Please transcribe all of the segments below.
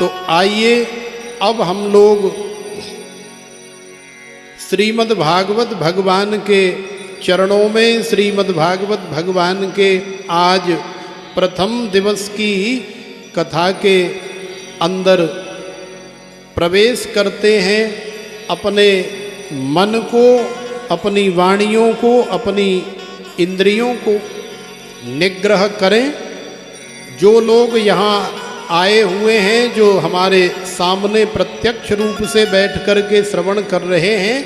तो आइए अब हम लोग श्रीमद् भागवत भगवान के चरणों में, श्रीमद् भागवत भगवान के आज प्रथम दिवस की कथा के अंदर प्रवेश करते हैं। अपने मन को, अपनी वाणियों को, अपनी इंद्रियों को निग्रह करें। जो लोग यहाँ आए हुए हैं, जो हमारे सामने प्रत्यक्ष रूप से बैठ कर के श्रवण कर रहे हैं,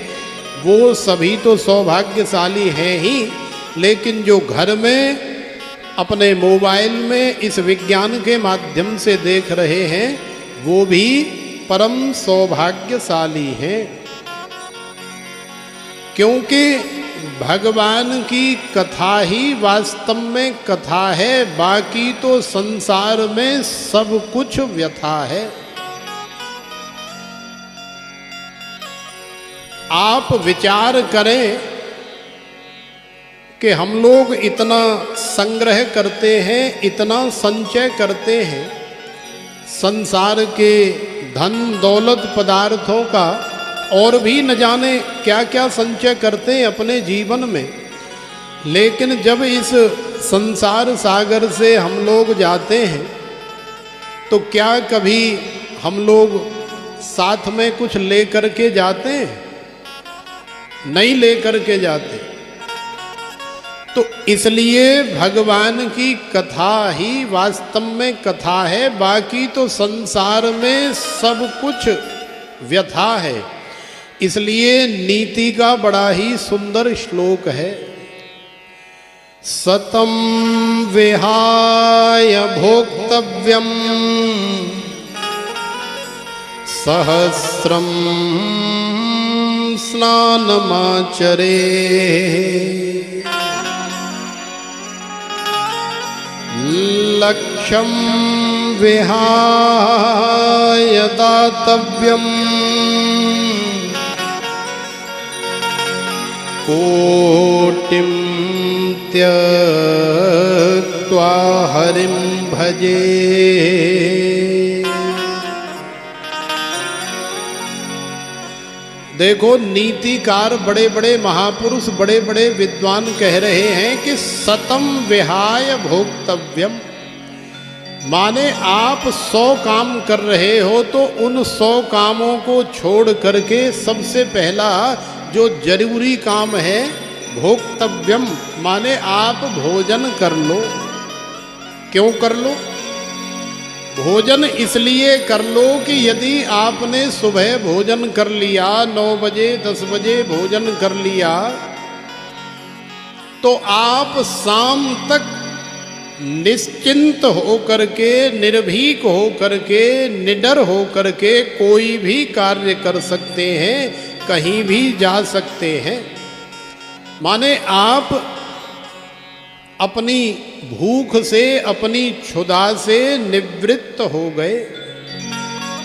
वो सभी तो सौभाग्यशाली हैं ही, लेकिन जो घर में अपने मोबाइल में इस विज्ञान के माध्यम से देख रहे हैं, वो भी परम सौभाग्यशाली हैं। क्योंकि भगवान की कथा ही वास्तव में कथा है, बाकी तो संसार में सब कुछ व्यथा है। आप विचार करें कि हम लोग इतना संग्रह करते हैं, इतना संचय करते हैं संसार के धन दौलत पदार्थों का, और भी न जाने क्या क्या संचय करते हैं अपने जीवन में। लेकिन जब इस संसार सागर से हम लोग जाते हैं तो क्या कभी हम लोग साथ में कुछ लेकर के जाते हैं? नहीं लेकर के जाते। तो इसलिए भगवान की कथा ही वास्तव में कथा है, बाकी तो संसार में सब कुछ व्यथा है। इसलिए नीति का बड़ा ही सुंदर श्लोक है। सतम विहाय भोक्तव्यम सहस्रम स्नानमाचरे लक्ष्यम विहाय दातव्यम कोटिम त्यक्त्वा हरिं भजे। देखो, नीतिकार बड़े बड़े महापुरुष, बड़े बड़े विद्वान कह रहे हैं कि सतम विहाय भोक्तव्यम, माने आप 100 काम कर रहे हो तो उन 100 कामों को छोड़ करके सबसे पहला जो जरूरी काम है भोक्तव्यम, माने आप भोजन कर लो। क्यों कर लो? भोजन इसलिए कर लो कि यदि आपने सुबह भोजन कर लिया, 9 बजे 10 बजे भोजन कर लिया, तो आप शाम तक निश्चिंत हो करके, निर्भीक हो करके, निडर हो करके कोई भी कार्य कर सकते हैं, कहीं भी जा सकते हैं। माने आप अपनी भूख से, अपनी क्षुधा से निवृत्त हो गए।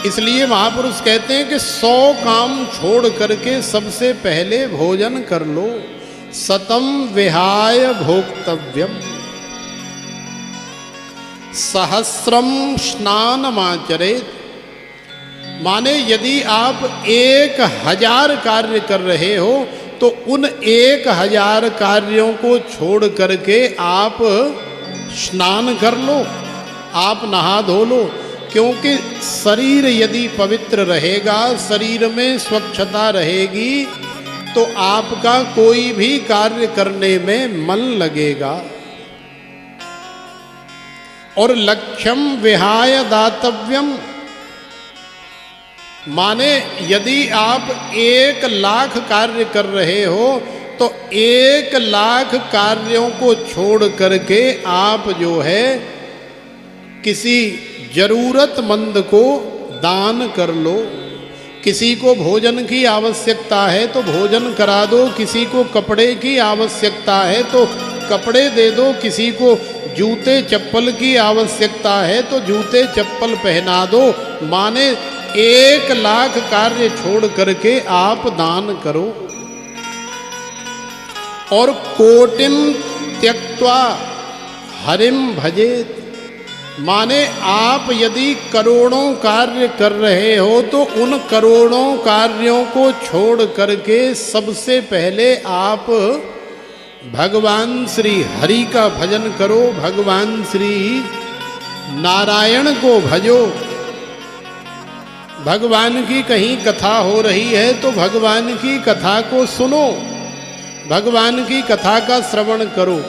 इसलिए महापुरुष कहते हैं कि 100 काम छोड़ करके सबसे पहले भोजन कर लो। सतम विहाय भोक्तव्यम सहस्रम स्नानमाचरेत्, माने यदि आप 1000 कार्य कर रहे हो तो उन 1000 कार्यों को छोड़ करके आप स्नान कर लो, आप नहा धो लो। क्योंकि शरीर यदि पवित्र रहेगा, शरीर में स्वच्छता रहेगी, तो आपका कोई भी कार्य करने में मन लगेगा। और लक्ष्यम विहाय दातव्यम, माने यदि आप 1,00,000 कार्य कर रहे हो तो 1,00,000 कार्यों को छोड़ करके आप जो है किसी जरूरतमंद को दान कर लो। किसी को भोजन की आवश्यकता है तो भोजन करा दो, किसी को कपड़े की आवश्यकता है तो कपड़े दे दो, किसी को जूते चप्पल की आवश्यकता है तो जूते चप्पल पहना दो। माने 1,00,000 कार्य छोड़ करके आप दान करो। और कोटिम त्यक्त्वा हरिम भजेत, माने आप यदि करोड़ों कार्य कर रहे हो तो उन करोड़ों कार्यों को छोड़ करके सबसे पहले आप भगवान श्री हरि का भजन करो, भगवान श्री नारायण को भजो। भगवान की कहीं कथा हो रही है तो भगवान की कथा को सुनो, भगवान की कथा का श्रवण करो।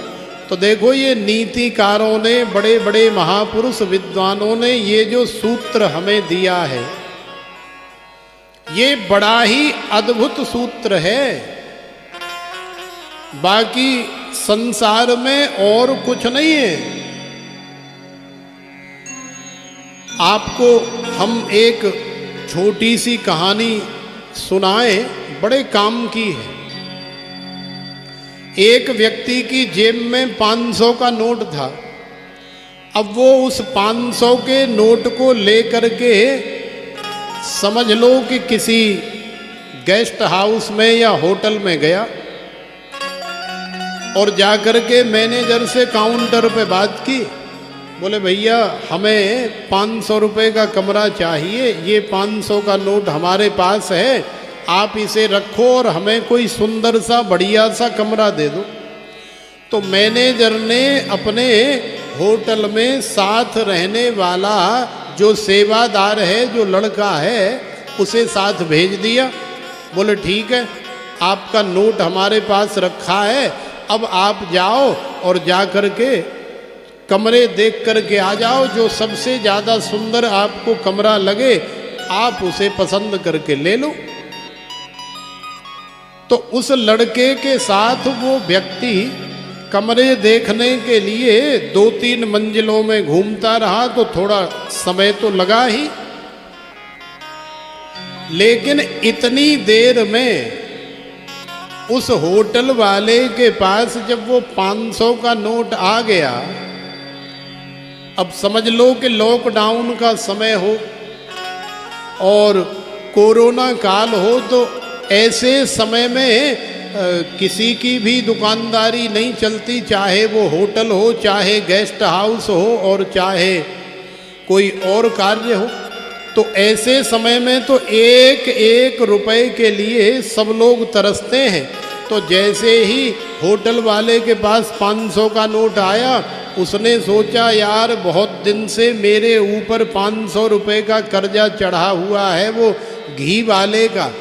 तो देखो ये नीतिकारों ने, बड़े बड़े महापुरुष विद्वानों ने ये जो सूत्र हमें दिया है, ये बड़ा ही अद्भुत सूत्र है। बाकी संसार में और कुछ नहीं है। आपको हम एक छोटी सी कहानी सुनाए, बड़े काम की है। एक व्यक्ति की जेब में 500 का नोट था। अब वो उस 500 के नोट को लेकर के समझ लो कि किसी गेस्ट हाउस में या होटल में गया और जाकर के मैनेजर से काउंटर पे बात की। बोले भैया हमें 500 रुपये का कमरा चाहिए, ये 500 का नोट हमारे पास है, आप इसे रखो और हमें कोई सुंदर सा बढ़िया सा कमरा दे दो। तो मैनेजर ने अपने होटल में साथ रहने वाला जो सेवादार है, जो लड़का है, उसे साथ भेज दिया। बोले ठीक है, आपका नोट हमारे पास रखा है, अब आप जाओ और जा कर के कमरे देख करके आ जाओ। जो सबसे ज़्यादा सुंदर आपको कमरा लगे आप उसे पसंद करके ले लो। तो उस लड़के के साथ वो व्यक्ति कमरे देखने के लिए 2-3 मंजिलों में घूमता रहा। तो थोड़ा समय तो लगा ही, लेकिन इतनी देर में उस होटल वाले के पास जब वो 500 का नोट आ गया, अब समझ लो कि लॉकडाउन का समय हो और कोरोना काल हो, तो ऐसे समय में किसी की भी दुकानदारी नहीं चलती, चाहे वो होटल हो, चाहे गेस्ट हाउस हो और चाहे कोई और कार्य हो। तो ऐसे समय में तो एक एक रुपए के लिए सब लोग तरसते हैं। तो जैसे ही होटल वाले के पास 500 का नोट आया, उसने सोचा यार बहुत दिन से मेरे ऊपर 500 रुपये का कर्जा चढ़ा हुआ है, वो घी वाले का,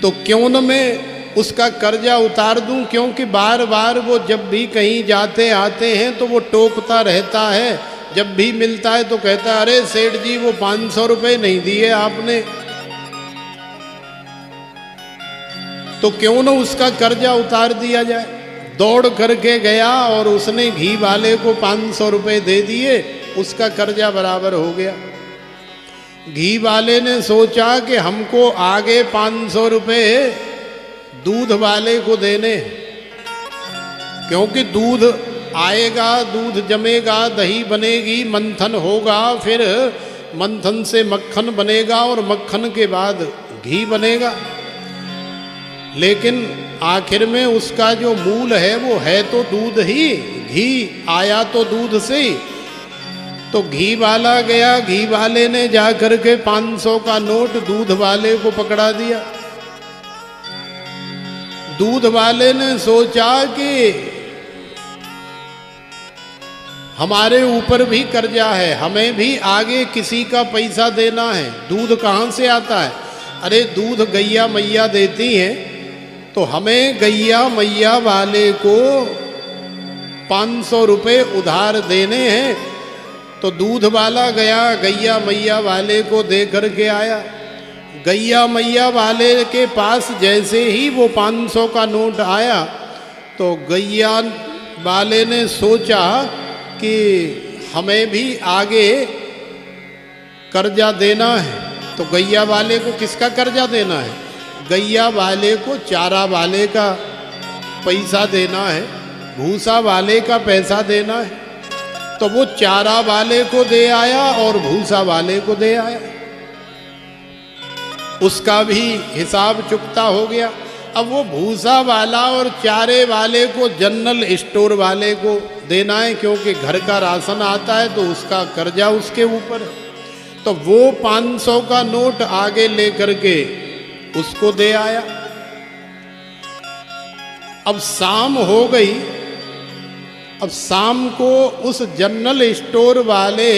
तो क्यों न मैं उसका कर्जा उतार दूं। क्योंकि बार बार वो जब भी कहीं जाते आते हैं तो वो टोकता रहता है, जब भी मिलता है तो कहता है अरे सेठ जी वो 500 रुपये नहीं दिए आपने, तो क्यों न उसका कर्जा उतार दिया जाए। दौड़ करके गया और उसने घी वाले को 500 रुपये दे दिए, उसका कर्जा बराबर हो गया। घी वाले ने सोचा कि हमको आगे 500 रुपये दूध वाले को देने, क्योंकि दूध आएगा, दूध जमेगा, दही बनेगी, मंथन होगा, फिर मंथन से मक्खन बनेगा और मक्खन के बाद घी बनेगा। लेकिन आखिर में उसका जो मूल है वो है तो दूध ही, घी आया तो दूध से ही। तो घी वाला गया, घी वाले ने जा कर के 500 का नोट दूध वाले को पकड़ा दिया। दूध वाले ने सोचा कि हमारे ऊपर भी कर्जा है, हमें भी आगे किसी का पैसा देना है, दूध कहाँ से आता है? अरे दूध गैया मैया देती हैं, तो हमें गैया मैया वाले को 500 रुपये उधार देने हैं। तो दूध वाला गया, गैया मैया वाले को दे कर के आया। गैया मैया वाले के पास जैसे ही वो 500 का नोट आया, तो गैया वाले ने सोचा कि हमें भी आगे कर्जा देना है। तो गैया वाले को किसका कर्जा देना है? गैया वाले को चारा वाले का पैसा देना है, भूसा वाले का पैसा देना है। तो वो चारा वाले को दे आया और भूसा वाले को दे आया, उसका भी हिसाब चुकता हो गया। अब वो भूसा वाला और चारे वाले को जनरल स्टोर वाले को देना है, क्योंकि घर का राशन आता है तो उसका कर्जा उसके ऊपर है। तो वो 500 का नोट आगे लेकर के उसको दे आया। अब शाम हो गई। अब शाम को उस जनरल स्टोर वाले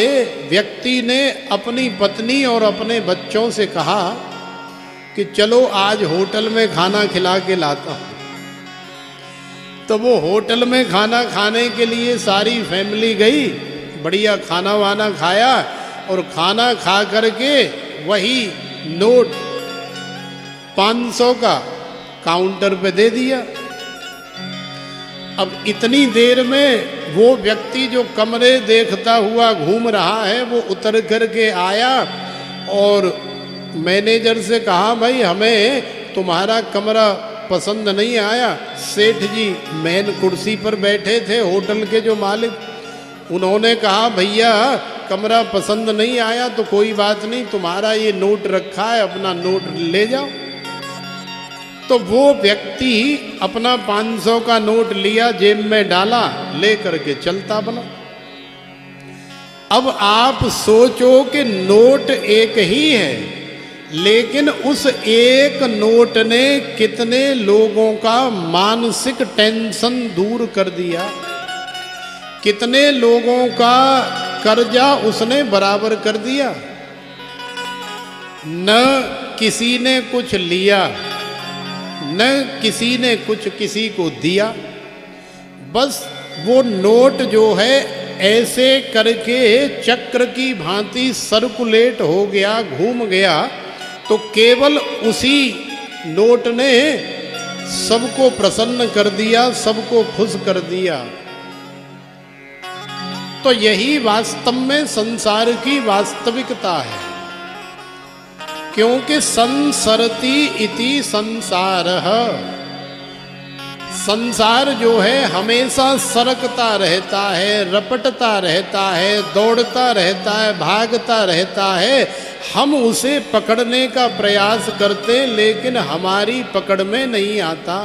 व्यक्ति ने अपनी पत्नी और अपने बच्चों से कहा कि चलो आज होटल में खाना खिला के लाता हूं। तो वो होटल में खाना खाने के लिए सारी फैमिली गई, बढ़िया खाना वाना खाया और खाना खा करके वही नोट 500 का काउंटर पे दे दिया। अब इतनी देर में वो व्यक्ति जो कमरे देखता हुआ घूम रहा है वो उतर करके आया और मैनेजर से कहा, भाई हमें तुम्हारा कमरा पसंद नहीं आया। सेठ जी मेन कुर्सी पर बैठे थे होटल के जो मालिक, उन्होंने कहा भैया कमरा पसंद नहीं आया तो कोई बात नहीं, तुम्हारा ये नोट रखा है, अपना नोट ले जाओ। तो वो व्यक्ति अपना 500 का नोट लिया, जेब में डाला, ले करके चलता बना। अब आप सोचो कि नोट एक ही है, लेकिन उस एक नोट ने कितने लोगों का मानसिक टेंशन दूर कर दिया, कितने लोगों का कर्जा उसने बराबर कर दिया। न किसी ने कुछ लिया, न किसी ने कुछ किसी को दिया, बस वो नोट जो है ऐसे करके चक्र की भांति सर्कुलेट हो गया, घूम गया। तो केवल उसी नोट ने सबको प्रसन्न कर दिया, सबको खुश कर दिया। तो यही वास्तव में संसार की वास्तविकता है, क्योंकि संसरति इति संसारः, संसार जो है हमेशा सरकता रहता है, रपटता रहता है, दौड़ता रहता है, भागता रहता है। हम उसे पकड़ने का प्रयास करते लेकिन हमारी पकड़ में नहीं आता।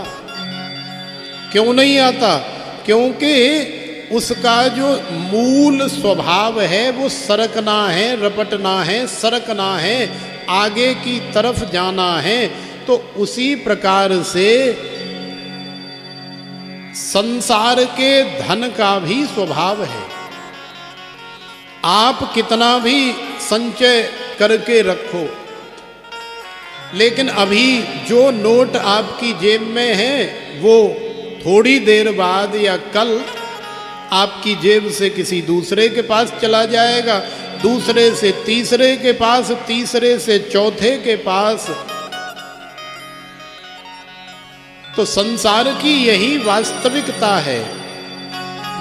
क्यों नहीं आता? क्योंकि उसका जो मूल स्वभाव है वो सरकना है, रपटना है, सरकना है, आगे की तरफ जाना है। तो उसी प्रकार से संसार के धन का भी स्वभाव है। आप कितना भी संचय करके रखो, लेकिन अभी जो नोट आपकी जेब में है वो थोड़ी देर बाद या कल आपकी जेब से किसी दूसरे के पास चला जाएगा, दूसरे से तीसरे के पास, तीसरे से चौथे के पास। तो संसार की यही वास्तविकता है।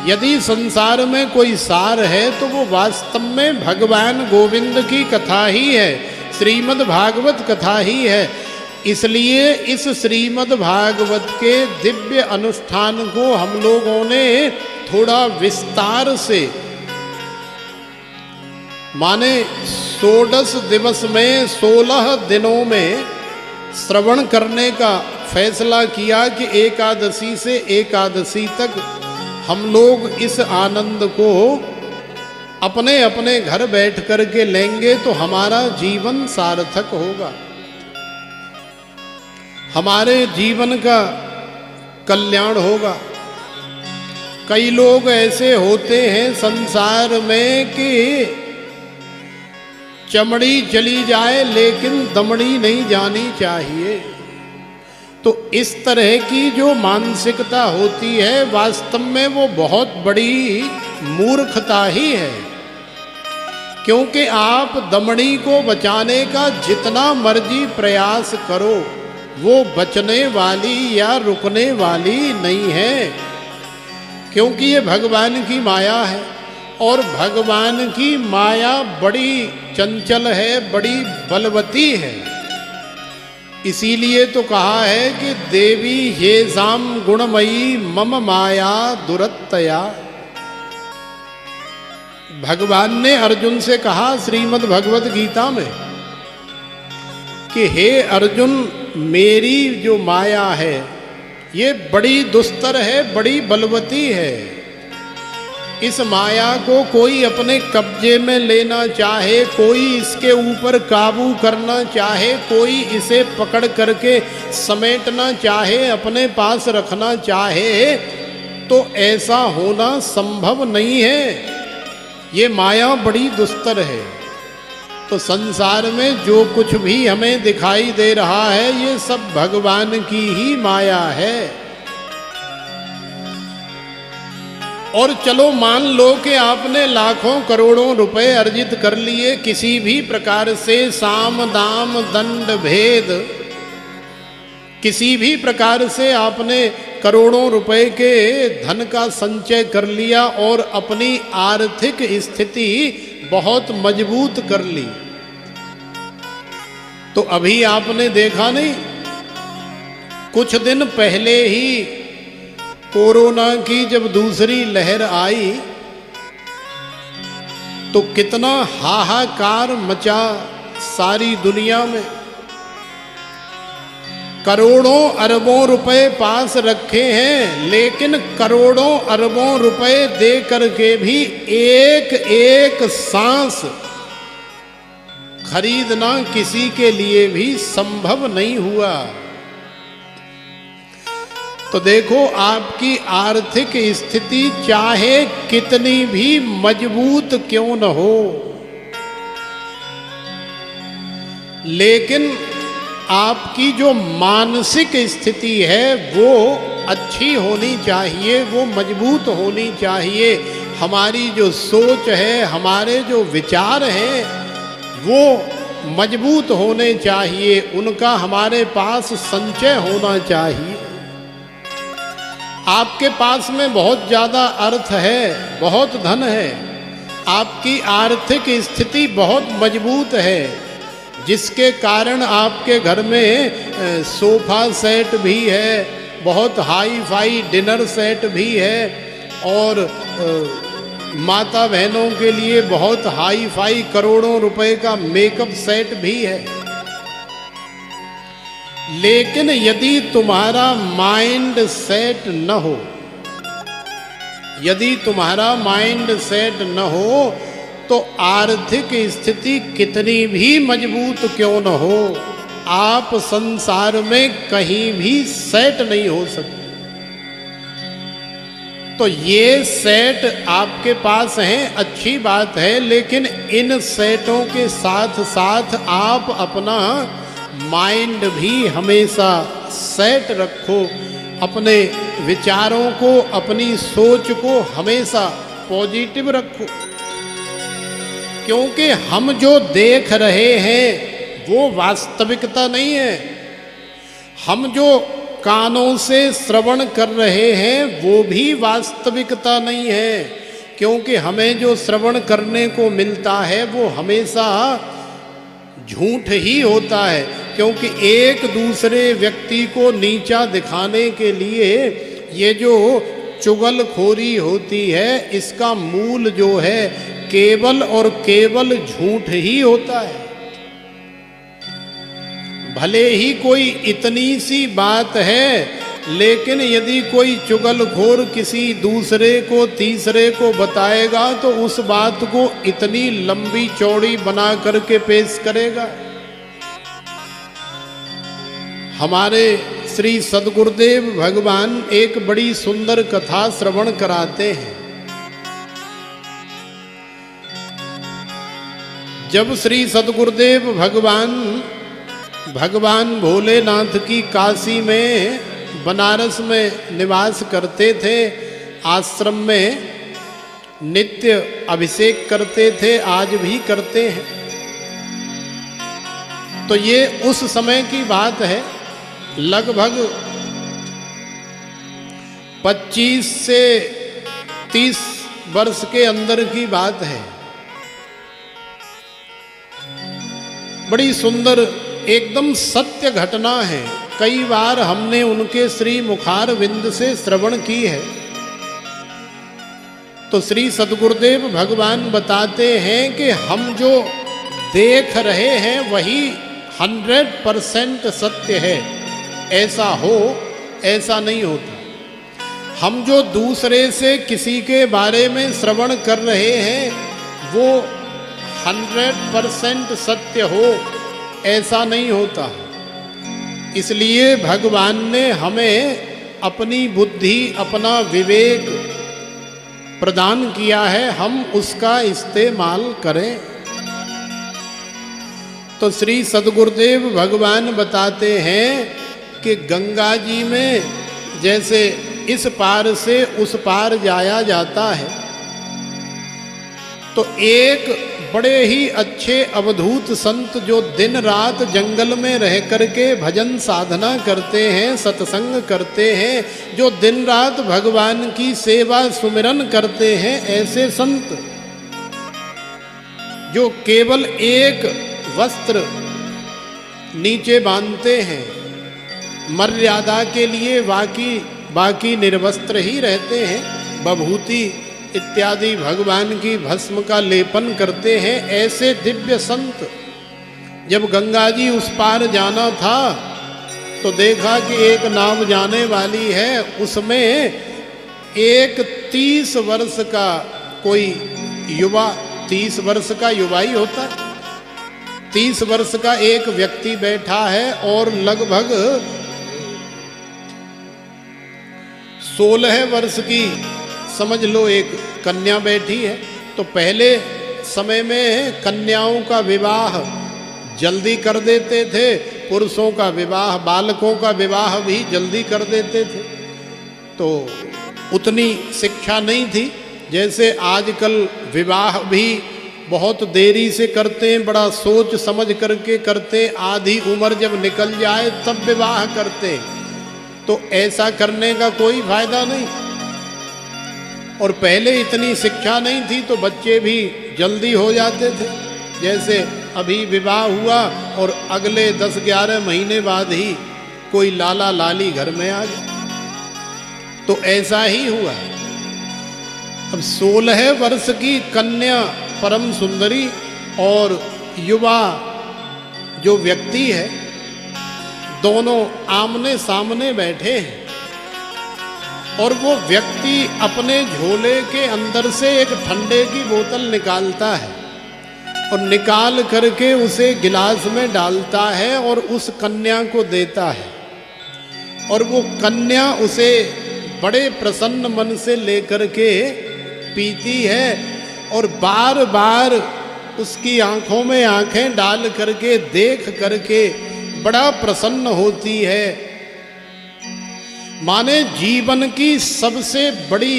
यदि संसार में कोई सार है तो वो वास्तव में भगवान गोविंद की कथा ही है, श्रीमद् भागवत कथा ही है। इसलिए इस श्रीमद् भागवत के दिव्य अनुष्ठान को हम लोगों ने थोड़ा विस्तार से, माने 16 दिवस में 16 दिनों में श्रवण करने का फैसला किया कि एकादशी से एकादशी तक हम लोग इस आनंद को अपने अपने घर बैठ कर के लेंगे तो हमारा जीवन सार्थक होगा, हमारे जीवन का कल्याण होगा। कई लोग ऐसे होते हैं संसार में कि चमड़ी चली जाए लेकिन दमड़ी नहीं जानी चाहिए। तो इस तरह की जो मानसिकता होती है वास्तव में वो बहुत बड़ी मूर्खता ही है, क्योंकि आप दमड़ी को बचाने का जितना मर्जी प्रयास करो वो बचने वाली या रुकने वाली नहीं है, क्योंकि ये भगवान की माया है और भगवान की माया बड़ी चंचल है, बड़ी बलवती है। इसीलिए तो कहा है कि देवी येषां गुणमयी मम माया दुरत्तया। भगवान ने अर्जुन से कहा श्रीमद् भगवत गीता में कि हे अर्जुन, मेरी जो माया है ये बड़ी दुस्तर है, बड़ी बलवती है। इस माया को कोई अपने कब्जे में लेना चाहे, कोई इसके ऊपर काबू करना चाहे, कोई इसे पकड़ करके समेटना चाहे, अपने पास रखना चाहे, तो ऐसा होना संभव नहीं है। ये माया बड़ी दुस्तर है। तो संसार में जो कुछ भी हमें दिखाई दे रहा है ये सब भगवान की ही माया है। और चलो मान लो कि आपने लाखों करोड़ों रुपए अर्जित कर लिए, किसी भी प्रकार से साम दाम दंड भेद, किसी भी प्रकार से आपने करोड़ों रुपए के धन का संचय कर लिया और अपनी आर्थिक स्थिति बहुत मजबूत कर ली। तो अभी आपने देखा नहीं, कुछ दिन पहले ही कोरोना की जब दूसरी लहर आई तो कितना हाहाकार मचा सारी दुनिया में। करोड़ों अरबों रुपए पास रखे हैं, लेकिन करोड़ों अरबों रुपए दे करके भी एक एक सांस खरीदना किसी के लिए भी संभव नहीं हुआ। तो देखो, आपकी आर्थिक स्थिति चाहे कितनी भी मजबूत क्यों न हो, लेकिन आपकी जो मानसिक स्थिति है वो अच्छी होनी चाहिए, वो मजबूत होनी चाहिए। हमारी जो सोच है, हमारे जो विचार हैं वो मजबूत होने चाहिए, उनका हमारे पास संचय होना चाहिए। आपके पास में बहुत ज़्यादा अर्थ है, बहुत धन है, आपकी आर्थिक स्थिति बहुत मजबूत है, जिसके कारण आपके घर में सोफा सेट भी है, बहुत हाई फाई डिनर सेट भी है, और माता बहनों के लिए बहुत हाई फाई करोड़ों रुपए का मेकअप सेट भी है। लेकिन यदि तुम्हारा माइंड सेट न हो, यदि तुम्हारा माइंड सेट न हो, तो आर्थिक स्थिति कितनी भी मजबूत क्यों न हो, आप संसार में कहीं भी सेट नहीं हो सकते। तो ये सेट आपके पास हैं, अच्छी बात है, लेकिन इन सेटों के साथ साथ आप अपना माइंड भी हमेशा सेट रखो। अपने विचारों को, अपनी सोच को हमेशा पॉजिटिव रखो, क्योंकि हम जो देख रहे हैं वो वास्तविकता नहीं है। हम जो कानों से श्रवण कर रहे हैं वो भी वास्तविकता नहीं है, क्योंकि हमें जो श्रवण करने को मिलता है वो हमेशा झूठ ही होता है। क्योंकि एक दूसरे व्यक्ति को नीचा दिखाने के लिए ये जो चुगलखोरी होती है, इसका मूल जो है केवल और केवल झूठ ही होता है। भले ही कोई इतनी सी बात है, लेकिन यदि कोई चुगलखोर किसी दूसरे को, तीसरे को बताएगा तो उस बात को इतनी लंबी चौड़ी बना करके पेश करेगा। हमारे श्री सद्गुरुदेव भगवान एक बड़ी सुंदर कथा श्रवण कराते हैं। जब श्री सद्गुरुदेव भगवान भोलेनाथ की काशी में, बनारस में निवास करते थे, आश्रम में नित्य अभिषेक करते थे, आज भी करते हैं। तो ये उस समय की बात है, लगभग 25 से 30 वर्ष के अंदर की बात है। बड़ी सुंदर एकदम सत्य घटना है। कई बार हमने उनके श्री मुखार विंद से श्रवण की है। तो श्री सद्गुरुदेव भगवान बताते हैं कि हम जो देख रहे हैं वही 100% सत्य है, ऐसा हो, ऐसा नहीं होता। हम जो दूसरे से किसी के बारे में श्रवण कर रहे हैं वो 100% सत्य हो, ऐसा नहीं होता। इसलिए भगवान ने हमें अपनी बुद्धि, अपना विवेक प्रदान किया है, हम उसका इस्तेमाल करें। तो श्री सद्गुरुदेव भगवान बताते हैं कि गंगा जी में जैसे इस पार से उस पार जाया जाता है, तो एक बड़े ही अच्छे अवधूत संत जो दिन रात जंगल में रह करके भजन साधना करते हैं, सत्संग करते हैं, जो दिन रात भगवान की सेवा सुमिरन करते हैं, ऐसे संत जो केवल एक वस्त्र नीचे बांधते हैं, मर्यादा के लिए बाकी निर्वस्त्र ही रहते हैं, बभूति इत्यादि भगवान की भस्म का लेपन करते हैं, ऐसे दिव्य संत जब गंगा जी उस पार जाना था तो देखा कि एक नाव जाने वाली है, उसमें एक 30 वर्ष का कोई युवा, 30 वर्ष का युवा ही होता है, 30 वर्ष का एक व्यक्ति बैठा है और लगभग 16 वर्ष की समझ लो एक कन्या बैठी है। तो पहले समय में कन्याओं का विवाह जल्दी कर देते थे, पुरुषों का विवाह, बालकों का विवाह भी जल्दी कर देते थे। तो उतनी शिक्षा नहीं थी, जैसे आजकल विवाह भी बहुत देरी से करते हैं, बड़ा सोच समझ करके करते हैं, आधी उम्र जब निकल जाए तब विवाह करते हैं। तो ऐसा करने का कोई फायदा नहीं। और पहले इतनी शिक्षा नहीं थी तो बच्चे भी जल्दी हो जाते थे, जैसे अभी विवाह हुआ और अगले 10-11 महीने बाद ही कोई लाला लाली घर में आ गया, तो ऐसा ही हुआ। अब 16 वर्ष की कन्या परम सुंदरी और युवा जो व्यक्ति है, दोनों आमने सामने बैठे हैं और वो व्यक्ति अपने झोले के अंदर से एक ठंडे की बोतल निकालता है और निकाल करके उसे गिलास में डालता है और उस कन्या को देता है, और वो कन्या उसे बड़े प्रसन्न मन से लेकर के पीती है और बार बार उसकी आंखों में आंखें डाल करके देख करके बड़ा प्रसन्न होती है। माने जीवन की सबसे बड़ी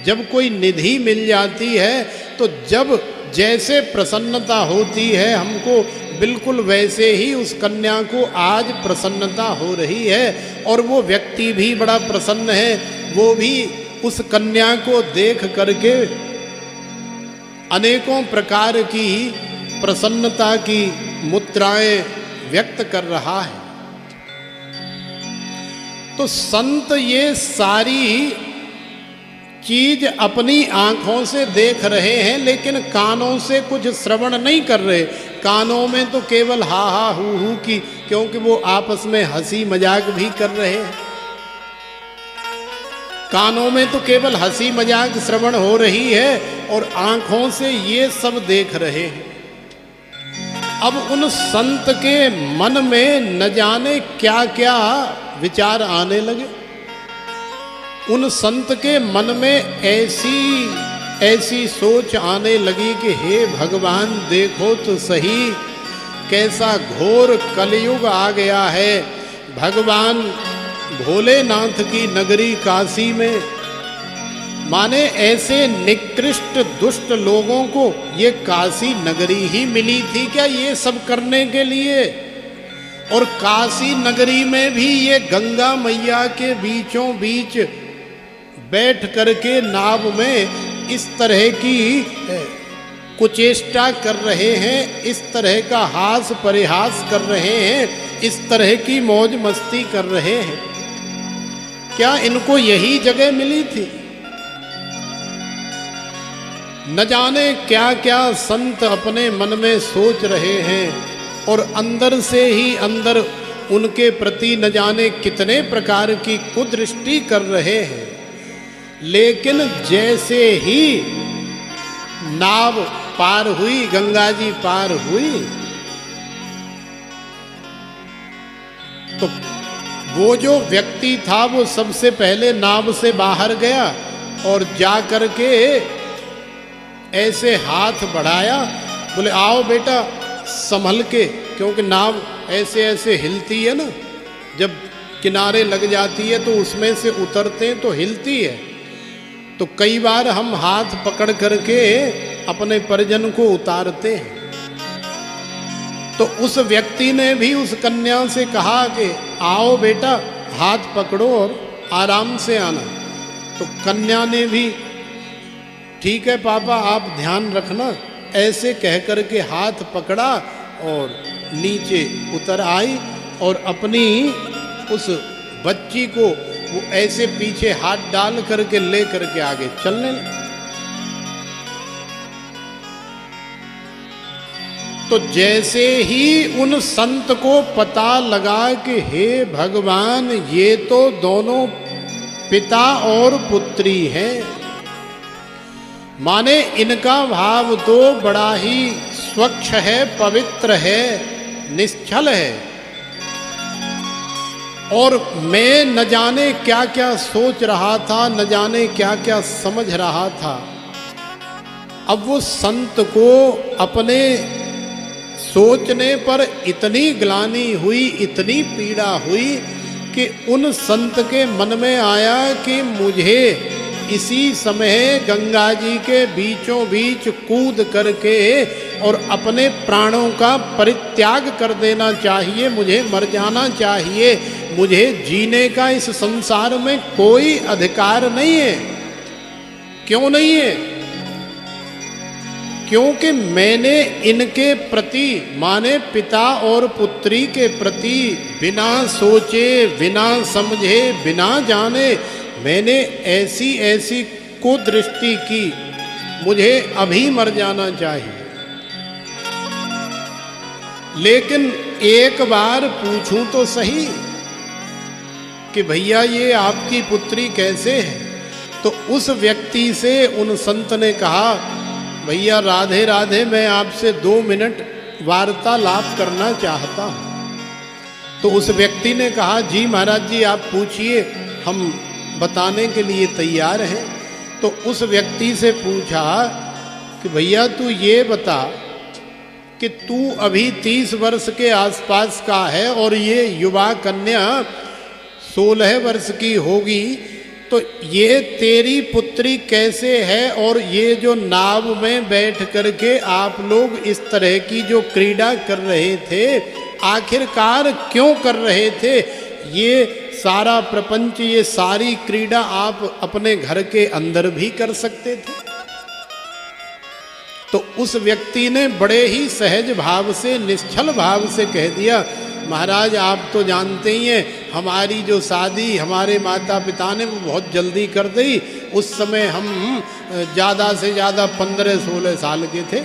जब कोई निधि मिल जाती है तो जब जैसे प्रसन्नता होती है हमको, बिल्कुल वैसे ही उस कन्या को आज प्रसन्नता हो रही है और वो व्यक्ति भी बड़ा प्रसन्न है। वो भी उस कन्या को देख करके अनेकों प्रकार की प्रसन्नता की मुद्राएं व्यक्त कर रहा है। तो संत ये सारी चीज अपनी आंखों से देख रहे हैं, लेकिन कानों से कुछ श्रवण नहीं कर रहे। कानों में तो केवल हा हा हू की, क्योंकि वो आपस में हंसी मजाक भी कर रहे हैं। कानों में तो केवल हंसी मजाक श्रवण हो रही है और आंखों से ये सब देख रहे हैं। अब उन संत के मन में न जाने क्या क्या विचार आने लगे। उन संत के मन में ऐसी सोच आने लगी कि हे भगवान, देखो तो सही कैसा घोर कलयुग आ गया है। भगवान भोलेनाथ की नगरी काशी में माने ऐसे निकृष्ट दुष्ट लोगों को ये काशी नगरी ही मिली थी क्या ये सब करने के लिए? और काशी नगरी में भी ये गंगा मैया के बीचों बीच बैठ करके नाव में इस तरह की कुचेष्टा कर रहे हैं, इस तरह का हास परिहास कर रहे हैं, इस तरह की मौज मस्ती कर रहे हैं। क्या इनको यही जगह मिली थी? न जाने क्या क्या संत अपने मन में सोच रहे हैं और अंदर से ही अंदर उनके प्रति न जाने कितने प्रकार की कुदृष्टि कर रहे हैं। लेकिन जैसे ही नाव पार हुई, गंगा जी पार हुई, तो वो जो व्यक्ति था वो सबसे पहले नाव से बाहर गया और जा कर के ऐसे हाथ बढ़ाया, बोले आओ बेटा संभल के, क्योंकि नाव ऐसे ऐसे हिलती है ना, जब किनारे लग जाती है तो उसमें से उतरते हैं तो हिलती है। तो कई बार हम हाथ पकड़ करके अपने परिजन को उतारते हैं। तो उस व्यक्ति ने भी उस कन्या से कहा कि आओ बेटा हाथ पकड़ो और आराम से आना। तो कन्या ने भी ठीक है पापा आप ध्यान रखना, ऐसे कह कर के हाथ पकड़ा और नीचे उतर आई और अपनी उस बच्ची को वो ऐसे पीछे हाथ डाल करके ले करके आगे चलने लगी। तो जैसे ही उन संत को पता लगा कि हे भगवान ये तो दोनों पिता और पुत्री हैं, माने इनका भाव तो बड़ा ही स्वच्छ है, पवित्र है, निश्चल है, और मैं न जाने क्या क्या सोच रहा था, न जाने क्या क्या समझ रहा था। अब वो संत को अपने सोचने पर इतनी ग्लानि हुई, इतनी पीड़ा हुई कि उन संत के मन में आया कि मुझे इसी समय गंगा जी के बीचों बीच कूद करके और अपने प्राणों का परित्याग कर देना चाहिए, मुझे मर जाना चाहिए, मुझे जीने का इस संसार में कोई अधिकार नहीं है। क्यों नहीं है? क्योंकि मैंने इनके प्रति माने पिता और पुत्री के प्रति बिना सोचे, बिना समझे, बिना जाने मैंने ऐसी ऐसी कुदृष्टि की, मुझे अभी मर जाना चाहिए। लेकिन एक बार पूछूं तो सही कि भैया ये आपकी पुत्री कैसे है? तो उस व्यक्ति से उन संत ने कहा भैया राधे राधे, मैं आपसे 2 मिनट वार्तालाप करना चाहता हूँ। तो उस व्यक्ति ने कहा जी महाराज जी आप पूछिए, हम बताने के लिए तैयार हैं। तो उस व्यक्ति से पूछा कि भैया तू ये बता कि तू अभी 30 वर्ष के आसपास का है और ये युवा कन्या 16 वर्ष की होगी, तो ये तेरी पुत्री कैसे है? और ये जो नाव में बैठ करके आप लोग इस तरह की जो क्रीड़ा कर रहे थे, आखिरकार क्यों कर रहे थे? ये सारा प्रपंच, ये सारी क्रीड़ा आप अपने घर के अंदर भी कर सकते थे। तो उस व्यक्ति ने बड़े ही सहज भाव से, निश्चल भाव से कह दिया महाराज आप तो जानते ही हैं, हमारी जो शादी हमारे माता पिता ने वो बहुत जल्दी कर दी। उस समय हम ज़्यादा से ज़्यादा 15-16 साल के थे।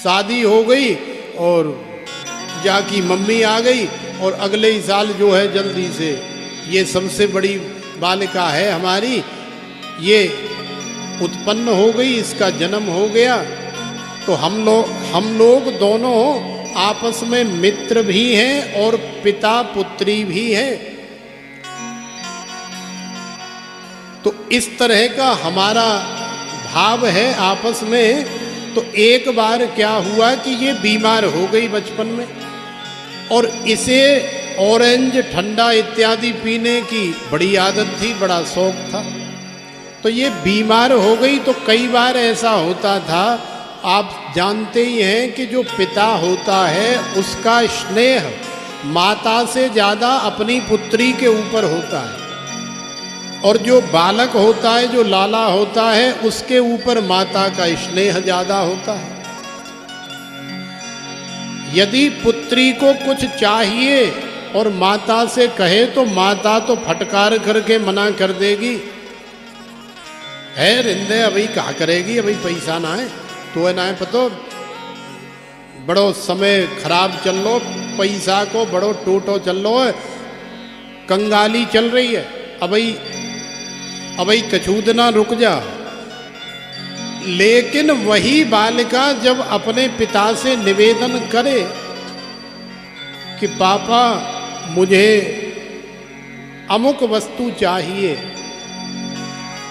शादी हो गई और जाकी मम्मी आ गई और अगले ही साल जो है जल्दी से ये सबसे बड़ी बालिका है हमारी, ये उत्पन्न हो गई, इसका जन्म हो गया। तो हम लोग दोनों आपस में मित्र भी हैं और पिता पुत्री भी हैं। तो इस तरह का हमारा भाव है आपस में। तो एक बार क्या हुआ कि ये बीमार हो गई बचपन में, और इसे ऑरेंज ठंडा इत्यादि पीने की बड़ी आदत थी, बड़ा शौक था। तो ये बीमार हो गई। तो कई बार ऐसा होता था, आप जानते ही हैं कि जो पिता होता है उसका स्नेह माता से ज़्यादा अपनी पुत्री के ऊपर होता है, और जो बालक होता है, जो लाला होता है, उसके ऊपर माता का स्नेह ज़्यादा होता है। यदि पुत्री को कुछ चाहिए और माता से कहे तो माता तो फटकार करके मना कर देगी, है रिंदे अभी क्या करेगी, अभी पैसा ना है तो है ना है पतो, बड़ो समय खराब चल लो, पैसा को बड़ो टूटो चल लो, कंगाली चल रही है, अबई कछूदना रुक जा। लेकिन वही बालिका जब अपने पिता से निवेदन करे कि पापा मुझे अमुक वस्तु चाहिए,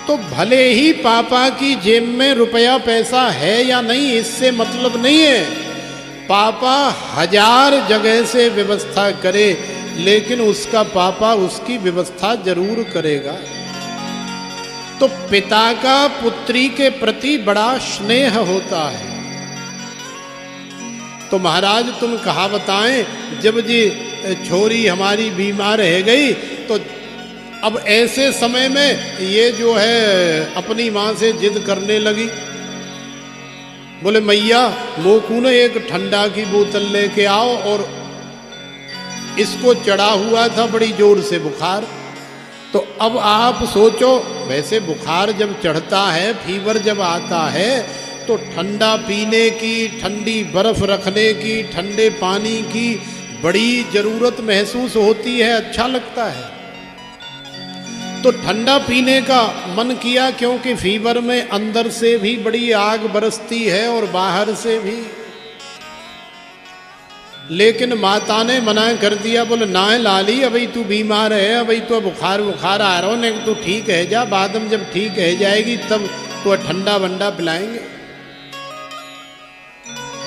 तो भले ही पापा की जेब में रुपया पैसा है या नहीं इससे मतलब नहीं है, पापा 1000 जगह से व्यवस्था करे लेकिन उसका पापा उसकी व्यवस्था जरूर करेगा। तो पिता का पुत्री के प्रति बड़ा स्नेह होता है। तो महाराज तुम कहा बताएं, जब जी छोरी हमारी बीमार रह गई तो अब ऐसे समय में ये जो है अपनी माँ से जिद करने लगी, बोले मैया मोकू ने एक ठंडा की बोतल लेके आओ, और इसको चढ़ा हुआ था बड़ी जोर से बुखार। तो अब आप सोचो, वैसे बुखार जब चढ़ता है, फीवर जब आता है, तो ठंडा पीने की, ठंडी बर्फ रखने की, ठंडे पानी की बड़ी ज़रूरत महसूस होती है, अच्छा लगता है। तो ठंडा पीने का मन किया, क्योंकि फीवर में अंदर से भी बड़ी आग बरसती है और बाहर से भी। लेकिन माता ने मना कर दिया, बोले ना लाली अभी तू बीमार है, अभी तो बुखार आ रहा हो, नहीं तू ठीक है जा, बाद में जब ठीक है जाएगी तब तो ठंडा वंडा पिलाएंगे।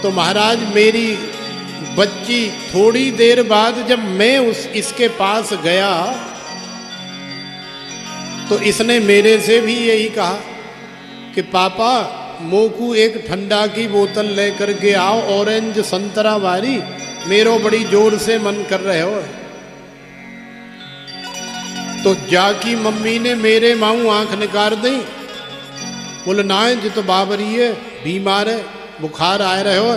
तो महाराज मेरी बच्ची थोड़ी देर बाद जब मैं इसके पास गया तो इसने मेरे से भी यही कहा कि पापा मोकू एक ठंडा की बोतल लेकर के आओ, ऑरेंज संतरा वाली, मेरो बड़ी जोर से मन कर रहे हो। तो जाकी मम्मी ने मेरे माऊ आंख निकाल दी, बोले ना जी तो बाबरी है, बीमार है, बुखार आ रहे हो,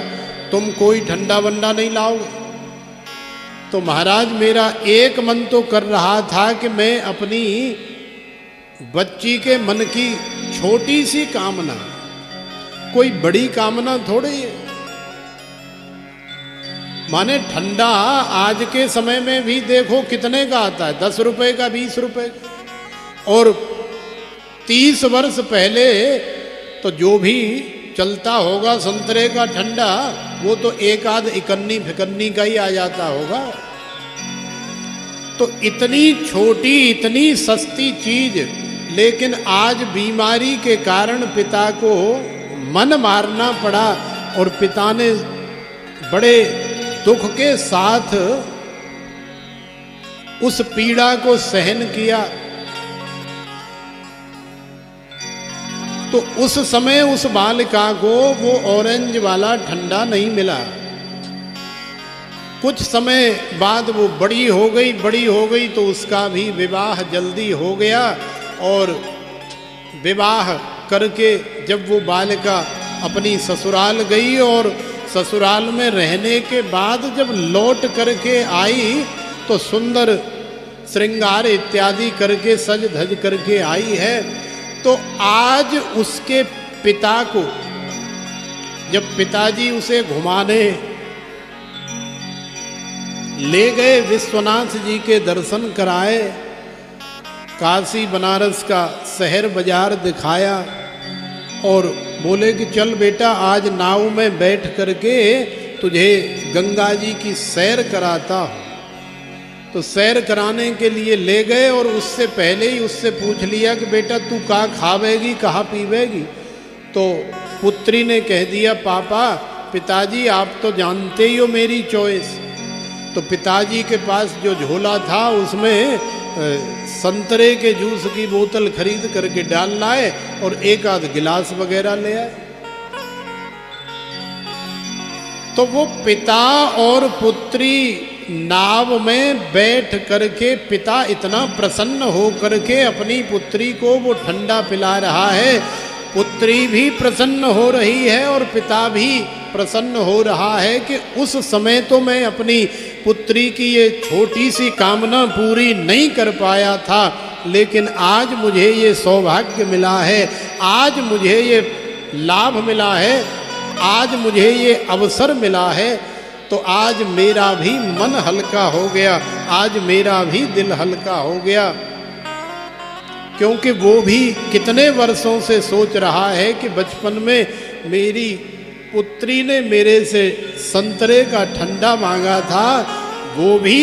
तुम कोई ठंडा वंडा नहीं लाओगे। तो महाराज मेरा एक मन तो कर रहा था कि मैं अपनी बच्ची के मन की छोटी सी कामना, कोई बड़ी कामना थोड़ी है, माने ठंडा आज के समय में भी देखो कितने का आता है, 10 रुपए का, 20 रुपए का। और 30 वर्ष पहले तो जो भी चलता होगा संतरे का ठंडा, वो तो एक आध इकन्नी फिकन्नी का ही आ जाता होगा। तो इतनी छोटी, इतनी सस्ती चीज, लेकिन आज बीमारी के कारण पिता को मन मारना पड़ा, और पिता ने बड़े दुख के साथ उस पीड़ा को सहन किया। तो उस समय उस बालिका को वो ऑरेंज वाला ठंडा नहीं मिला। कुछ समय बाद वो बड़ी हो गई तो उसका भी विवाह जल्दी हो गया, और विवाह करके जब वो बालिका अपनी ससुराल गई और ससुराल में रहने के बाद जब लौट करके आई तो सुंदर श्रृंगार इत्यादि करके सज धज करके आई है। तो आज उसके पिता को, जब पिताजी उसे घुमाने ले गए, विश्वनाथ जी के दर्शन कराए, काशी बनारस का शहर बाजार दिखाया, और बोले कि चल बेटा आज नाव में बैठ करके तुझे गंगा जी की सैर कराता हूँ। तो सैर कराने के लिए ले गए, और उससे पहले ही उससे पूछ लिया कि बेटा तू कहाँ खावेगी, कहाँ पीवेगी। तो पुत्री ने कह दिया, पापा पिताजी आप तो जानते ही हो मेरी चॉइस। तो पिताजी के पास जो झोला था उसमें संतरे के जूस की बोतल खरीद करके डाल लाए, और एक आध गिलास वगैरह ले आए। तो वो पिता और पुत्री नाव में बैठ करके, पिता इतना प्रसन्न हो करके अपनी पुत्री को वो ठंडा पिला रहा है, पुत्री भी प्रसन्न हो रही है और पिता भी प्रसन्न हो रहा है कि उस समय तो मैं अपनी पुत्री की ये छोटी सी कामना पूरी नहीं कर पाया था, लेकिन आज मुझे ये सौभाग्य मिला है, आज मुझे ये लाभ मिला है आज मुझे ये अवसर मिला है, तो आज मेरा भी मन हल्का हो गया, आज मेरा भी दिल हल्का हो गया। क्योंकि वो भी कितने वर्षों से सोच रहा है कि बचपन में मेरी पुत्री ने मेरे से संतरे का ठंडा मांगा था, वो भी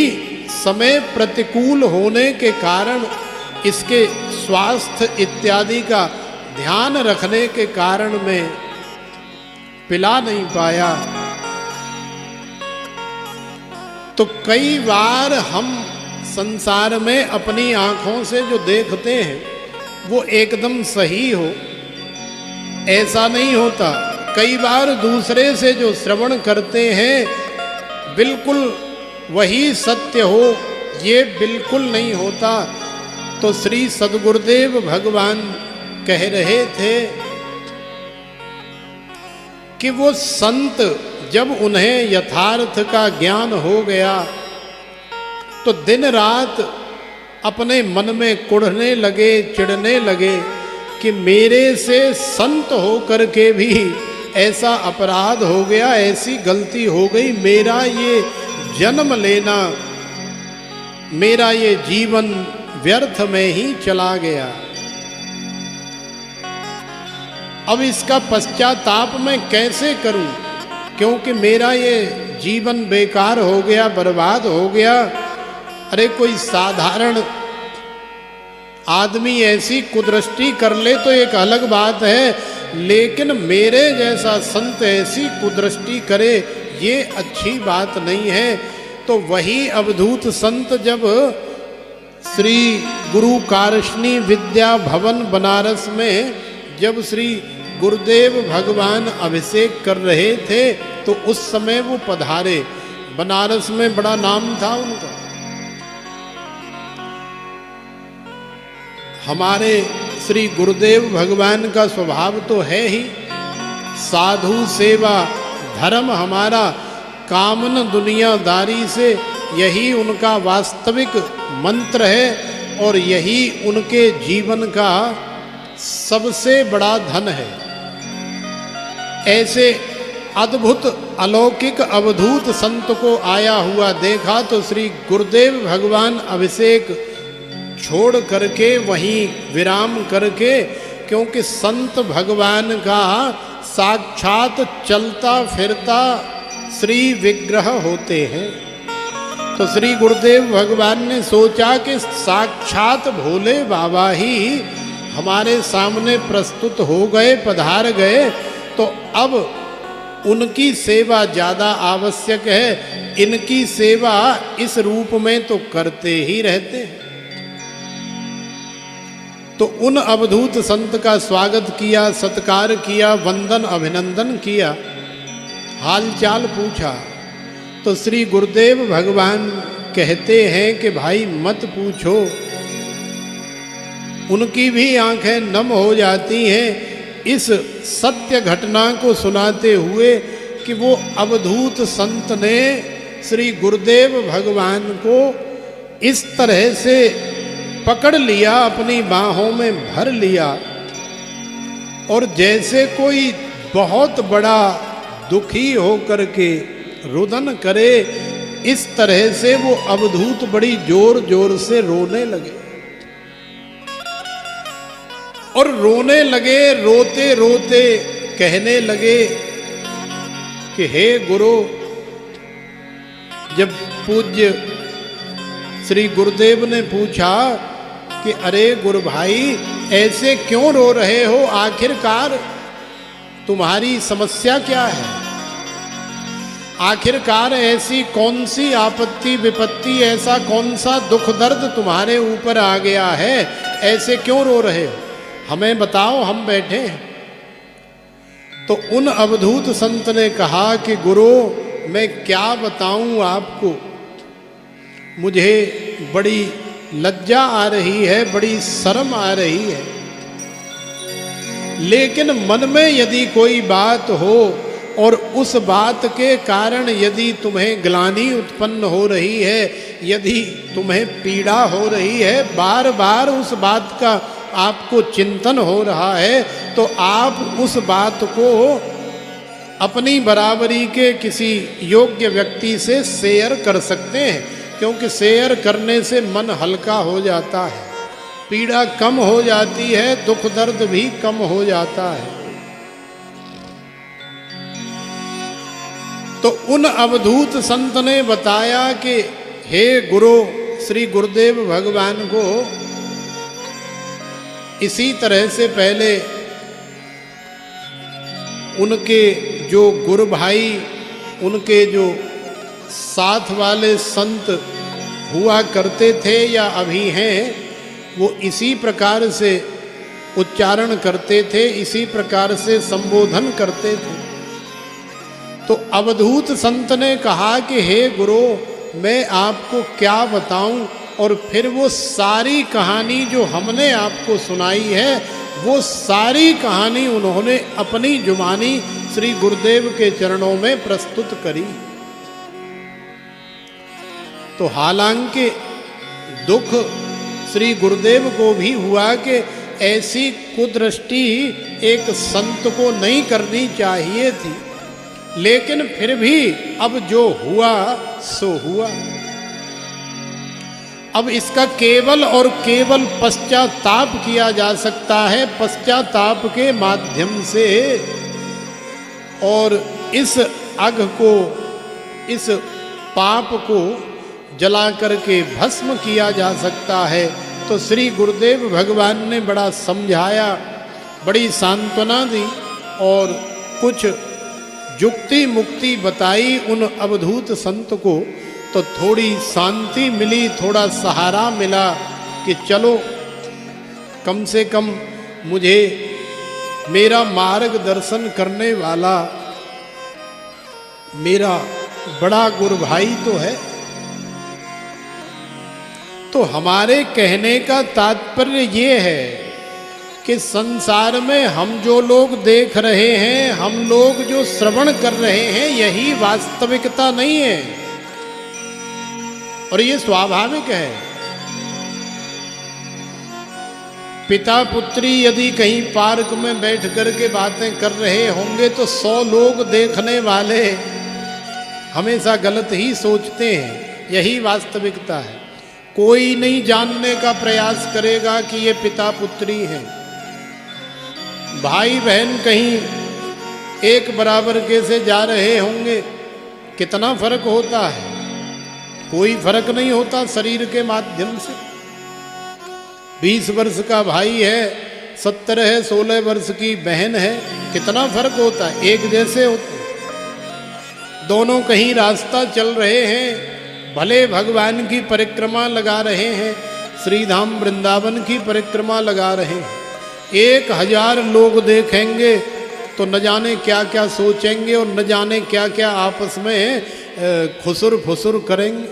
समय प्रतिकूल होने के कारण, इसके स्वास्थ्य इत्यादि का ध्यान रखने के कारण मैं पिला नहीं पाया। तो कई बार हम संसार में अपनी आंखों से जो देखते हैं वो एकदम सही हो, ऐसा नहीं होता। कई बार दूसरे से जो श्रवण करते हैं बिल्कुल वही सत्य हो, ये बिल्कुल नहीं होता। तो श्री सद्गुरुदेव भगवान कह रहे थे कि वो संत जब उन्हें यथार्थ का ज्ञान हो गया तो दिन रात अपने मन में कुढ़ने लगे, चिढ़ने लगे कि मेरे से संत हो करके भी ऐसा अपराध हो गया, ऐसी गलती हो गई, मेरा ये जन्म लेना, मेरा ये जीवन व्यर्थ में ही चला गया। अब इसका पश्चाताप मैं कैसे करूं, क्योंकि मेरा ये जीवन बेकार हो गया, बर्बाद हो गया। अरे कोई साधारण आदमी ऐसी कुदृष्टि कर ले तो एक अलग बात है, लेकिन मेरे जैसा संत ऐसी कुदृष्टि करे ये अच्छी बात नहीं है। तो वही अवधूत संत जब श्री गुरु कारशनी विद्या भवन बनारस में जब श्री गुरुदेव भगवान अभिषेक कर रहे थे तो उस समय वो पधारे। बनारस में बड़ा नाम था उनका। हमारे श्री गुरुदेव भगवान का स्वभाव तो है ही साधु सेवा धर्म, हमारा कामन दुनियादारी से यही उनका वास्तविक मंत्र है और यही उनके जीवन का सबसे बड़ा धन है। ऐसे अद्भुत अलौकिक अवधूत संत को आया हुआ देखा तो श्री गुरुदेव भगवान अभिषेक छोड़ करके वहीं विराम करके, क्योंकि संत भगवान का साक्षात चलता फिरता श्री विग्रह होते हैं। तो श्री गुरुदेव भगवान ने सोचा कि साक्षात भोले बाबा ही हमारे सामने प्रस्तुत हो गए, पधार गए, तो अब उनकी सेवा ज़्यादा आवश्यक है। इनकी सेवा इस रूप में तो करते ही रहते हैं। तो उन अवधूत संत का स्वागत किया, सत्कार किया, वंदन अभिनंदन किया, हालचाल पूछा। तो श्री गुरुदेव भगवान कहते हैं कि भाई मत पूछो। उनकी भी आंखें नम हो जाती हैं इस सत्य घटना को सुनाते हुए कि वो अवधूत संत ने श्री गुरुदेव भगवान को इस तरह से पकड़ लिया, अपनी बाहों में भर लिया और जैसे कोई बहुत बड़ा दुखी होकर के रुदन करे, इस तरह से वो अवधूत बड़ी जोर जोर से रोने लगे। और रोने लगे, रोते रोते कहने लगे कि हे गुरु, जब पूज्य श्री गुरुदेव ने पूछा कि अरे गुरु भाई ऐसे क्यों रो रहे हो, आखिरकार तुम्हारी समस्या क्या है, आखिरकार ऐसी कौन सी आपत्ति विपत्ति, ऐसा कौन सा दुख दर्द तुम्हारे ऊपर आ गया है, ऐसे क्यों रो रहे हो, हमें बताओ, हम बैठे हैं। तो उन अवधूत संत ने कहा कि गुरु मैं क्या बताऊं आपको, मुझे बड़ी लज्जा आ रही है, बड़ी शर्म आ रही है, लेकिन मन में यदि कोई बात हो और उस बात के कारण यदि तुम्हें ग्लानि उत्पन्न हो रही है, यदि तुम्हें पीड़ा हो रही है, बार बार उस बात का आपको चिंतन हो रहा है, तो आप उस बात को अपनी बराबरी के किसी योग्य व्यक्ति से शेयर कर सकते हैं, क्योंकि शेयर करने से मन हल्का हो जाता है, पीड़ा कम हो जाती है, दुख दर्द भी कम हो जाता है। तो उन अवधूत संत ने बताया कि हे गुरु, श्री गुरुदेव भगवान को इसी तरह से पहले उनके जो गुरु भाई, उनके जो साथ वाले संत हुआ करते थे या अभी हैं, वो इसी प्रकार से उच्चारण करते थे, इसी प्रकार से संबोधन करते थे। तो अवधूत संत ने कहा कि हे गुरु, मैं आपको क्या बताऊं, और फिर वो सारी कहानी जो हमने आपको सुनाई है, वो सारी कहानी उन्होंने अपनी जुबानी श्री गुरुदेव के चरणों में प्रस्तुत करी। तो हालांकि दुख श्री गुरुदेव को भी हुआ कि ऐसी कुदृष्टि एक संत को नहीं करनी चाहिए थी, लेकिन फिर भी अब जो हुआ सो हुआ। अब इसका केवल और केवल पश्चाताप किया जा सकता है, पश्चाताप के माध्यम से, और इस अघ को, इस पाप को जला करके भस्म किया जा सकता है। तो श्री गुरुदेव भगवान ने बड़ा समझाया, बड़ी सांत्वना दी और कुछ युक्ति मुक्ति बताई उन अवधूत संत को। तो थोड़ी शांति मिली, थोड़ा सहारा मिला कि चलो कम से कम मुझे मेरा मार्गदर्शन करने वाला मेरा बड़ा गुरु भाई तो है। तो हमारे कहने का तात्पर्य ये है कि संसार में हम जो लोग देख रहे हैं, हम लोग जो श्रवण कर रहे हैं, यही वास्तविकता नहीं है, और ये स्वाभाविक है। पिता पुत्री यदि कहीं पार्क में बैठ करके बातें कर रहे होंगे तो 100 लोग देखने वाले हमेशा गलत ही सोचते हैं, यही वास्तविकता है। कोई नहीं जानने का प्रयास करेगा कि ये पिता पुत्री हैं। भाई बहन कहीं एक बराबर के से जा रहे होंगे, कितना फर्क होता है? कोई फर्क नहीं होता शरीर के माध्यम से। 20 वर्ष का भाई है, 70 है, 16 वर्ष की बहन है, कितना फर्क होता है? एक जैसे होते हैं। दोनों कहीं रास्ता चल रहे हैं, भले भगवान की परिक्रमा लगा रहे हैं, श्रीधाम वृंदावन की परिक्रमा लगा रहे हैं, 1000 लोग देखेंगे तो न जाने क्या क्या सोचेंगे और न जाने क्या क्या आपस में खुसुर फुसुर करेंगे।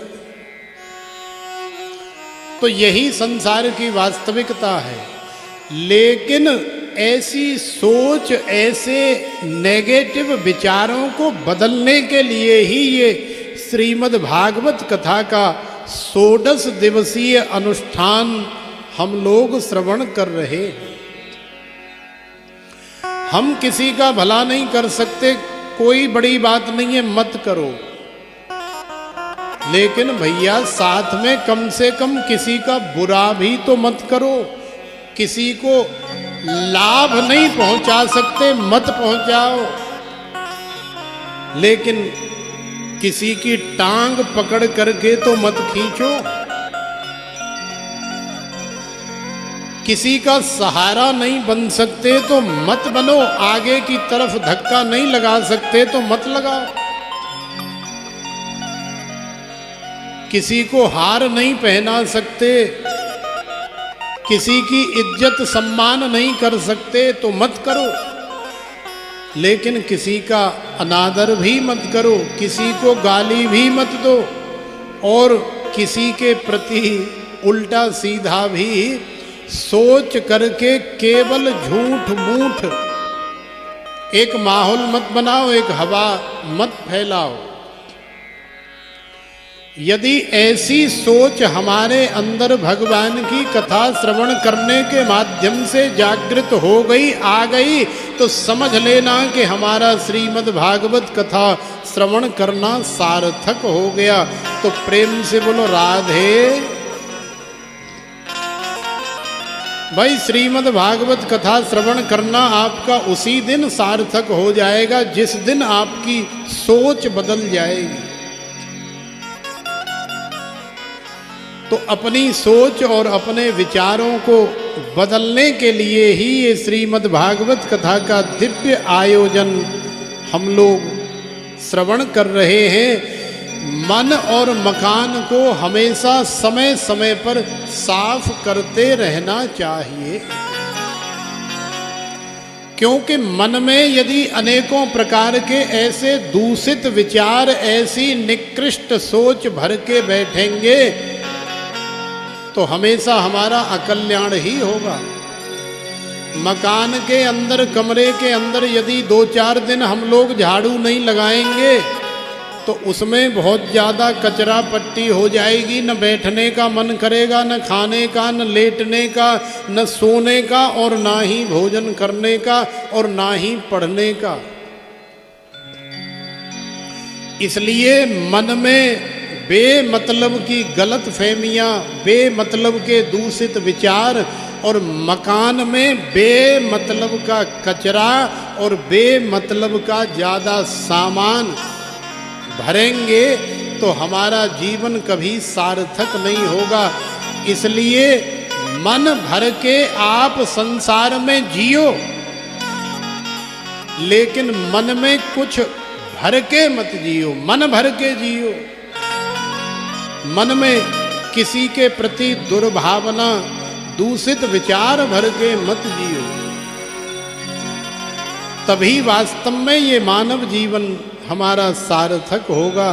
तो यही संसार की वास्तविकता है। लेकिन ऐसी सोच, ऐसे नेगेटिव विचारों को बदलने के लिए ही ये श्रीमद् भागवत कथा का 16 दिवसीय अनुष्ठान हम लोग श्रवण कर रहे हैं। हम किसी का भला नहीं कर सकते, कोई बड़ी बात नहीं है, मत करो। लेकिन भैया साथ में कम से कम किसी का बुरा भी तो मत करो। किसी को लाभ नहीं पहुंचा सकते, मत पहुंचाओ, लेकिन किसी की टांग पकड़ करके तो मत खींचो। किसी का सहारा नहीं बन सकते तो मत बनो, आगे की तरफ धक्का नहीं लगा सकते तो मत लगाओ। किसी को हार नहीं पहना सकते, किसी की इज्जत सम्मान नहीं कर सकते तो मत करो, लेकिन किसी का अनादर भी मत करो, किसी को गाली भी मत दो, और किसी के प्रति उल्टा सीधा भी सोच करके केवल झूठ मूठ एक माहौल मत बनाओ, एक हवा मत फैलाओ। यदि ऐसी सोच हमारे अंदर भगवान की कथा श्रवण करने के माध्यम से जागृत हो गई, आ गई, तो समझ लेना कि हमारा श्रीमद् भागवत कथा श्रवण करना सार्थक हो गया। तो प्रेम से बोलो राधे। भाई श्रीमद् भागवत कथा श्रवण करना आपका उसी दिन सार्थक हो जाएगा जिस दिन आपकी सोच बदल जाएगी। तो अपनी सोच और अपने विचारों को बदलने के लिए ही ये श्रीमद् भागवत कथा का दिव्य आयोजन हम लोग श्रवण कर रहे हैं। मन और मकान को हमेशा समय समय पर साफ करते रहना चाहिए, क्योंकि मन में यदि अनेकों प्रकार के ऐसे दूषित विचार, ऐसी निकृष्ट सोच भर के बैठेंगे तो हमेशा हमारा अकल्याण ही होगा। मकान के अंदर, कमरे के अंदर यदि 2-4 दिन हम लोग झाड़ू नहीं लगाएंगे तो उसमें बहुत ज़्यादा कचरा पट्टी हो जाएगी। न बैठने का मन करेगा, न खाने का, न लेटने का, न सोने का, और ना ही भोजन करने का, और ना ही पढ़ने का। इसलिए मन में बेमतलब की गलत फहमियाँ, बेमतलब के दूषित विचार, और मकान में बेमतलब का कचरा और बेमतलब का ज़्यादा सामान भरेंगे तो हमारा जीवन कभी सार्थक नहीं होगा। इसलिए मन भर के आप संसार में जियो, लेकिन मन में कुछ भर के मत जियो, मन भर के जियो। मन में किसी के प्रति दुर्भावना, दूषित विचार भर के मत जियो, तभी वास्तव में ये मानव जीवन हमारा सार्थक होगा।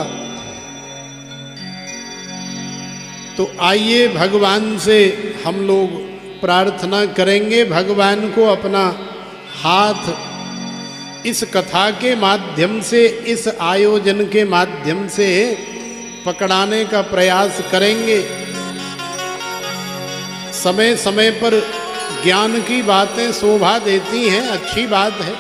तो आइए भगवान से हम लोग प्रार्थना करेंगे, भगवान को अपना हाथ इस कथा के माध्यम से, इस आयोजन के माध्यम से पकड़ाने का प्रयास करेंगे। समय समय पर ज्ञान की बातें शोभा देती हैं, अच्छी बात है।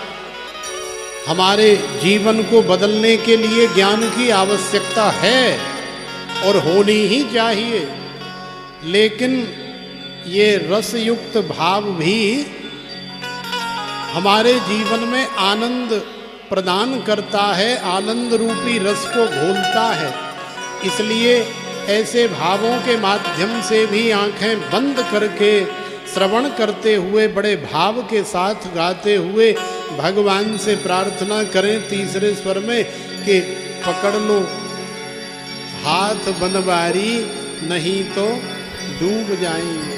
हमारे जीवन को बदलने के लिए ज्ञान की आवश्यकता है और होनी ही चाहिए, लेकिन ये रसयुक्त भाव भी हमारे जीवन में आनंद प्रदान करता है, आनंद रूपी रस को घोलता है। इसलिए ऐसे भावों के माध्यम से भी आंखें बंद करके श्रवण करते हुए, बड़े भाव के साथ गाते हुए भगवान से प्रार्थना करें तीसरे स्वर में कि पकड़ लो हाथ बनवारी, नहीं तो डूब जाएंगे।